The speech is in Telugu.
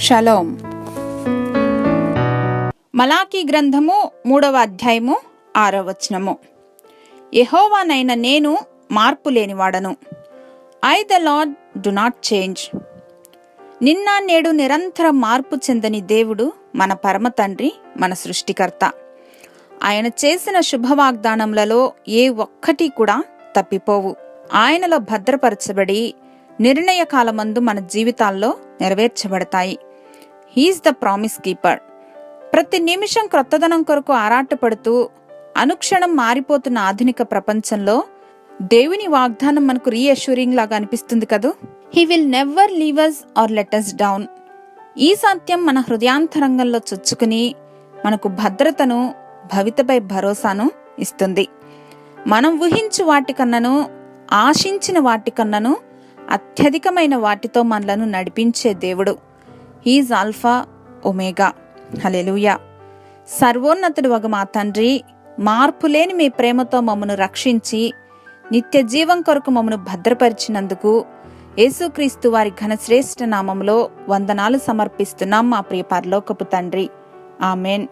షలోం. మలాకీ గ్రంథము 3వ అధ్యాయము 6వ వచనము. యెహోవానైన నేను మార్పు లేనివాడను. I the Lord do not change. నిన్న నేడు నిరంతరం మార్పు చెందని దేవుడు మన పరమ తండ్రి, మన సృష్టికర్త. ఆయన చేసిన శుభవాగ్దానములలో ఏ ఒక్కటి కూడా తప్పిపోవు. ఆయనలో భద్రపరచబడి నిర్ణయ కాలమందు మన జీవితాల్లో నెరవేర్చబడతాయి. He is the promise keeper. ప్రతి నిమిషం క్రొత్తదనం కొరకు ఆరాటపడుతూ అనుక్షణం మారిపోతున్న ఆధునిక ప్రపంచంలో దేవుని వాగ్దానం మనకు రీఅష్యూరింగ్ లాగా అనిపిస్తుంది కదూ. He will never leave us or let us down. ఈ సత్యం మన హృదయాంతరంగంలో చొచ్చుకుని మనకు భద్రతను, భవితపై భరోసాను ఇస్తుంది. మనం ఊహించు వాటికన్నను, ఆశించిన వాటికన్నను అత్యధికమైన వాటితో మనలను నడిపించే దేవుడు. He is alpha omega. హల్లెలూయా. సర్వోన్నతుడు వగు మా తండ్రి, మార్పులేని మీ ప్రేమతో మమ్మను రక్షించి నిత్య జీవం కొరకు మమ్మను భద్రపరిచినందుకు యేసుక్రీస్తు వారి ఘనశ్రేష్ఠ నామములో వందనాలు సమర్పిస్తున్నాం మా ప్రియ పరలోకపు తండ్రి. ఆమెన్.